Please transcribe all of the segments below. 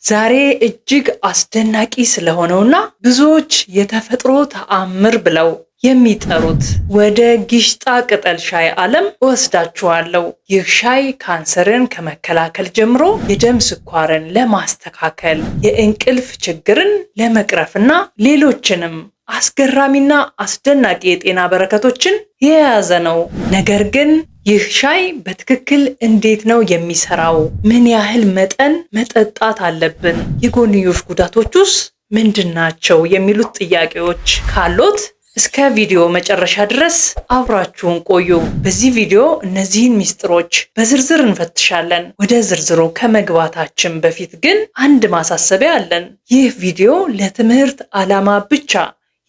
ዛሬ እጅግ አስደናቂ ስለሆነውና ብዙዎች የተፈጥሮ ተአምር ብለው የሚጠሩት ወደ ጊሽጣ ቅጠል ሻይ ዓለም እወስዳችኋለሁ። ይህ ሻይ ካንሰርን ከመከላከል ጀምሮ የደም ስኳርን ለማስተካከል፣ የእንቅልፍ ችግርን ለመቅረፍና ሌሎችንም አስገራሚና አስደናቂ የጤና በረከቶችን የያዘ ነው። ነገር ግን ይህ ሻይ በትክክል እንዴት ነው የሚሰራው? ምን ያህል መጠን መጠጣት አለብን? የጎንዮሽ ጉዳቶቹስ ምንድናቸው? የሚሉት ጥያቄዎች ካሉት እስከ ቪዲዮ መጨረሻ ድረስ አብራችሁን ቆዩ። በዚህ ቪዲዮ እነዚህን ሚስጥሮች በዝርዝር እንፈትሻለን። ወደ ዝርዝሩ ከመግባታችን በፊት ግን አንድ ማሳሰቢያ አለን። ይህ ቪዲዮ ለትምህርት ዓላማ ብቻ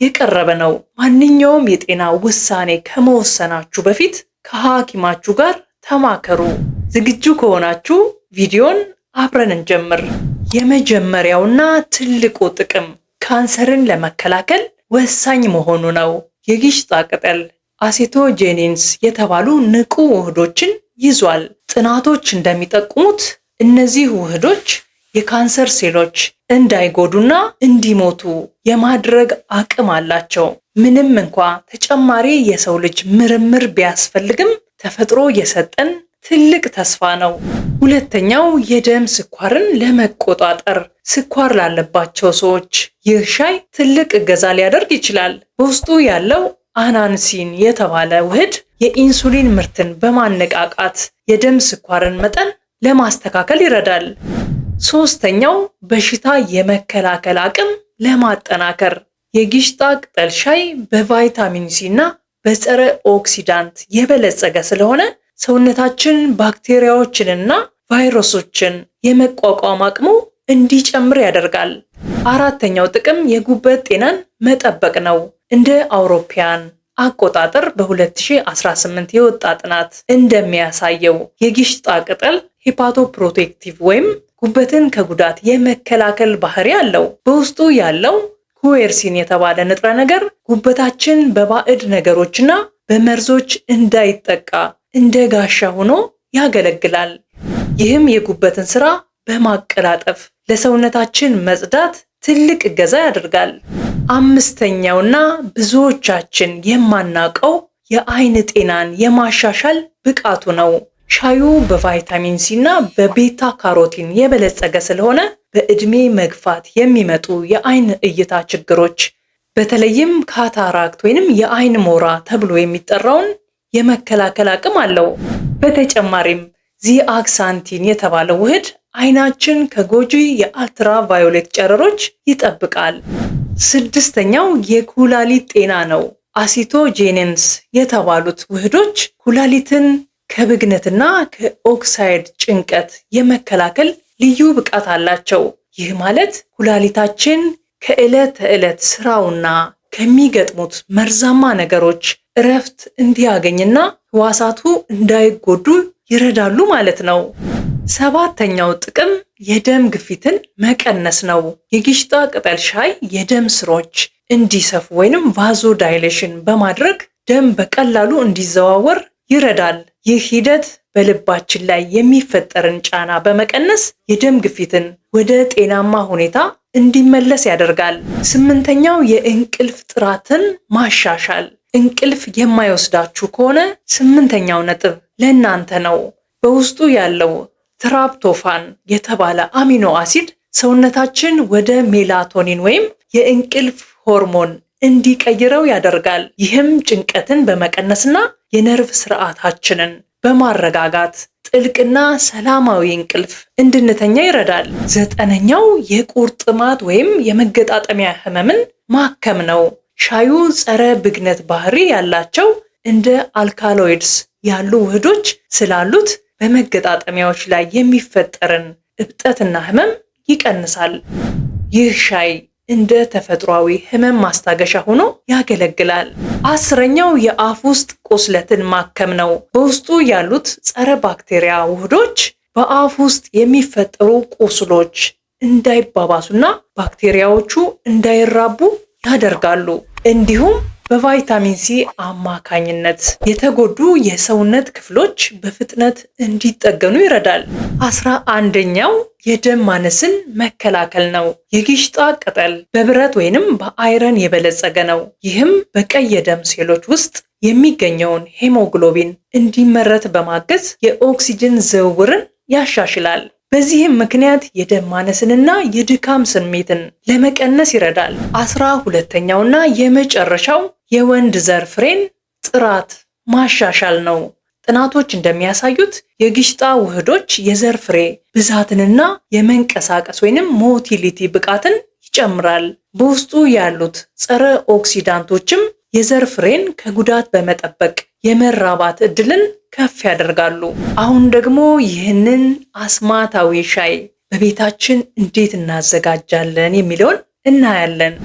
የቀረበ ነው። ማንኛውም የጤና ውሳኔ ከመወሰናችሁ በፊት ከሐኪማችሁ ጋር ተማከሩ። ዝግጁ ከሆናችሁ ቪዲዮን አብረን እንጀምር። የመጀመሪያውና ትልቁ ጥቅም ካንሰርን ለመከላከል ወሳኝ መሆኑ ነው። የጊሽጣ ቅጠል አሴቶጄኒንስ የተባሉ ንቁ ውህዶችን ይዟል። ጥናቶች እንደሚጠቁሙት እነዚህ ውህዶች የካንሰር ሴሎች እንዳይጎዱና እንዲሞቱ የማድረግ አቅም አላቸው። ምንም እንኳ ተጨማሪ የሰው ልጅ ምርምር ቢያስፈልግም ተፈጥሮ የሰጠን ትልቅ ተስፋ ነው። ሁለተኛው የደም ስኳርን ለመቆጣጠር ስኳር ላለባቸው ሰዎች ይህ ሻይ ትልቅ እገዛ ሊያደርግ ይችላል። በውስጡ ያለው አናንሲን የተባለ ውህድ የኢንሱሊን ምርትን በማነቃቃት የደም ስኳርን መጠን ለማስተካከል ይረዳል። ሶስተኛው በሽታ የመከላከል አቅም ለማጠናከር የጊሽጣ ቅጠል ሻይ በቫይታሚን ሲ እና በጸረ ኦክሲዳንት የበለጸገ ስለሆነ ሰውነታችን ባክቴሪያዎችንና ቫይረሶችን የመቋቋም አቅሙ እንዲጨምር ያደርጋል። አራተኛው ጥቅም የጉበት ጤናን መጠበቅ ነው። እንደ አውሮፓውያን አቆጣጠር በ2018 የወጣ ጥናት እንደሚያሳየው የጊሽጣ ቅጠል ሄፓቶፕሮቴክቲቭ ወይም ጉበትን ከጉዳት የመከላከል ባህሪ አለው። በውስጡ ያለው ኩዌርሲን የተባለ ንጥረ ነገር ጉበታችን በባዕድ ነገሮችና በመርዞች እንዳይጠቃ እንደ ጋሻ ሆኖ ያገለግላል። ይህም የጉበትን ስራ በማቀላጠፍ ለሰውነታችን መጽዳት ትልቅ እገዛ ያደርጋል። አምስተኛውና ብዙዎቻችን የማናውቀው የአይን ጤናን የማሻሻል ብቃቱ ነው። ሻዩ በቫይታሚን ሲ እና በቤታ ካሮቲን የበለጸገ ስለሆነ በዕድሜ መግፋት የሚመጡ የአይን እይታ ችግሮች በተለይም ካታራክት ወይንም የአይን ሞራ ተብሎ የሚጠራውን የመከላከል አቅም አለው። በተጨማሪም ዚአክሳንቲን የተባለው ውህድ አይናችን ከጎጂ የአልትራ ቫዮሌት ጨረሮች ይጠብቃል። ስድስተኛው የኩላሊት ጤና ነው። አሲቶጄኒንስ የተባሉት ውህዶች ኩላሊትን ከብግነትና ከኦክሳይድ ጭንቀት የመከላከል ልዩ ብቃት አላቸው። ይህ ማለት ኩላሊታችን ከዕለት ተዕለት ስራውና ከሚገጥሙት መርዛማ ነገሮች እረፍት እንዲያገኝና ህዋሳቱ እንዳይጎዱ ይረዳሉ ማለት ነው። ሰባተኛው ጥቅም የደም ግፊትን መቀነስ ነው። የጊሽጣ ቅጠል ሻይ የደም ስሮች እንዲሰፉ ወይንም ቫዞ ዳይሌሽን በማድረግ ደም በቀላሉ እንዲዘዋወር ይረዳል። ይህ ሂደት በልባችን ላይ የሚፈጠርን ጫና በመቀነስ የደም ግፊትን ወደ ጤናማ ሁኔታ እንዲመለስ ያደርጋል። ስምንተኛው የእንቅልፍ ጥራትን ማሻሻል። እንቅልፍ የማይወስዳችሁ ከሆነ ስምንተኛው ነጥብ ለእናንተ ነው። በውስጡ ያለው ትራፕቶፋን የተባለ አሚኖ አሲድ ሰውነታችን ወደ ሜላቶኒን ወይም የእንቅልፍ ሆርሞን እንዲቀይረው ያደርጋል። ይህም ጭንቀትን በመቀነስና የነርቭ ስርዓታችንን በማረጋጋት ጥልቅና ሰላማዊ እንቅልፍ እንድንተኛ ይረዳል። ዘጠነኛው የቁርጥማት ወይም የመገጣጠሚያ ህመምን ማከም ነው። ሻዩ ጸረ ብግነት ባህሪ ያላቸው እንደ አልካሎይድስ ያሉ ውህዶች ስላሉት በመገጣጠሚያዎች ላይ የሚፈጠርን እብጠትና ህመም ይቀንሳል። ይህ ሻይ እንደ ተፈጥሯዊ ህመም ማስታገሻ ሆኖ ያገለግላል። አስረኛው የአፍ ውስጥ ቁስለትን ማከም ነው። በውስጡ ያሉት ጸረ ባክቴሪያ ውህዶች በአፍ ውስጥ የሚፈጠሩ ቁስሎች እንዳይባባሱና ባክቴሪያዎቹ እንዳይራቡ ያደርጋሉ። እንዲሁም በቫይታሚን ሲ አማካኝነት የተጎዱ የሰውነት ክፍሎች በፍጥነት እንዲጠገኑ ይረዳል። 11ኛው የደም ማነስን መከላከል ነው። የጊሽጣ ቅጠል በብረት ወይንም በአይረን የበለጸገ ነው። ይህም በቀይ የደም ሴሎች ውስጥ የሚገኘውን ሄሞግሎቢን እንዲመረት በማገዝ የኦክሲጅን ዝውውርን ያሻሽላል። በዚህም ምክንያት የደም ማነስንና የድካም ስሜትን ለመቀነስ ይረዳል። 12ኛውና የመጨረሻው የወንድ ዘር ፍሬን ጥራት ማሻሻል ነው። ጥናቶች እንደሚያሳዩት የጊሽጣ ውህዶች የዘር ፍሬ ብዛትንና የመንቀሳቀስ ወይንም ሞቲሊቲ ብቃትን ይጨምራል። በውስጡ ያሉት ጸረ ኦክሲዳንቶችም የዘር ፍሬን ከጉዳት በመጠበቅ የመራባት ዕድልን ከፍ ያደርጋሉ። አሁን ደግሞ ይህንን አስማታዊ ሻይ በቤታችን እንዴት እናዘጋጃለን የሚለውን እናያለን።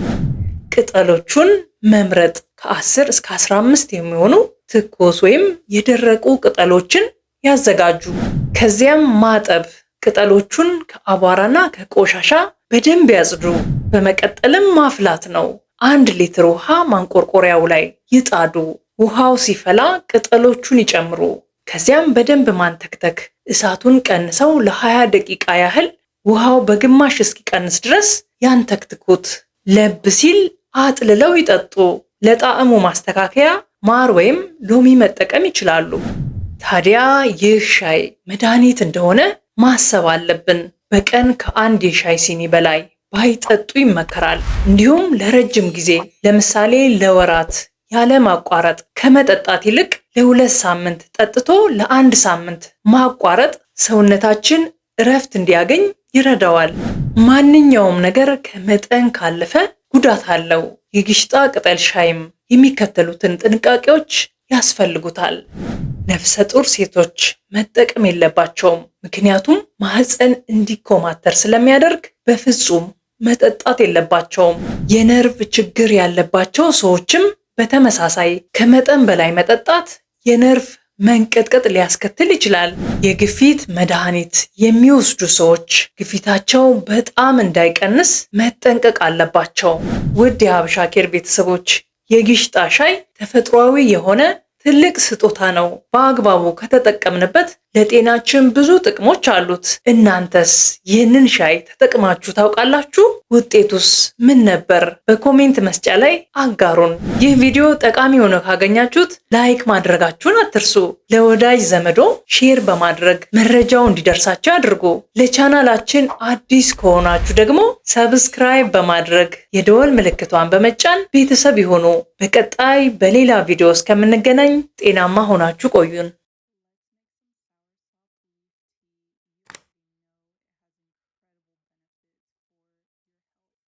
ቅጠሎቹን መምረጥ ከ10 እስከ 15 የሚሆኑ ትኩስ ወይም የደረቁ ቅጠሎችን ያዘጋጁ። ከዚያም ማጠብ፣ ቅጠሎቹን ከአቧራና ከቆሻሻ በደንብ ያጽዱ። በመቀጠልም ማፍላት ነው። 1 ሊትር ውሃ ማንቆርቆሪያው ላይ ይጣዱ። ውሃው ሲፈላ ቅጠሎቹን ይጨምሩ። ከዚያም በደንብ ማንተክተክ። እሳቱን ቀንሰው ለ20 ደቂቃ ያህል ውሃው በግማሽ እስኪቀንስ ድረስ ያንተክትኩት። ለብ ሲል አጥልለው ይጠጡ። ለጣዕሙ ማስተካከያ ማር ወይም ሎሚ መጠቀም ይችላሉ። ታዲያ ይህ ሻይ መድኃኒት እንደሆነ ማሰብ አለብን። በቀን ከ1 የሻይ ሲኒ በላይ ባይጠጡ ይመከራል። እንዲሁም ለረጅም ጊዜ ለምሳሌ ለወራት ያለ ማቋረጥ ከመጠጣት ይልቅ ለ2 ሳምንት ጠጥቶ ለ1 ሳምንት ማቋረጥ ሰውነታችን እረፍት እንዲያገኝ ይረዳዋል። ማንኛውም ነገር ከመጠን ካለፈ ጉዳት አለው። የጊሽጣ ቅጠል ሻይም የሚከተሉትን ጥንቃቄዎች ያስፈልጉታል። ነፍሰ ጡር ሴቶች መጠቀም የለባቸውም፣ ምክንያቱም ማህፀን እንዲኮማተር ስለሚያደርግ በፍጹም መጠጣት የለባቸውም። የነርቭ ችግር ያለባቸው ሰዎችም በተመሳሳይ ከመጠን በላይ መጠጣት የነርቭ መንቀጥቀጥ ሊያስከትል ይችላል። የግፊት መድኃኒት የሚወስዱ ሰዎች ግፊታቸው በጣም እንዳይቀንስ መጠንቀቅ አለባቸው። ውድ የሀበሻ ኬር ቤተሰቦች፣ የጊሽጣ ሻይ ተፈጥሯዊ የሆነ ትልቅ ስጦታ ነው። በአግባቡ ከተጠቀምንበት ለጤናችን ብዙ ጥቅሞች አሉት። እናንተስ ይህንን ሻይ ተጠቅማችሁ ታውቃላችሁ? ውጤቱስ ምን ነበር? በኮሜንት መስጫ ላይ አጋሩን። ይህ ቪዲዮ ጠቃሚ ሆኖ ካገኛችሁት ላይክ ማድረጋችሁን አትርሱ። ለወዳጅ ዘመዶ ሼር በማድረግ መረጃው እንዲደርሳቸው አድርጉ። ለቻናላችን አዲስ ከሆናችሁ ደግሞ ሰብስክራይብ በማድረግ የደወል ምልክቷን በመጫን ቤተሰብ ይሁኑ። በቀጣይ በሌላ ቪዲዮ እስከምንገናኝ ጤናማ ሆናችሁ ቆዩን።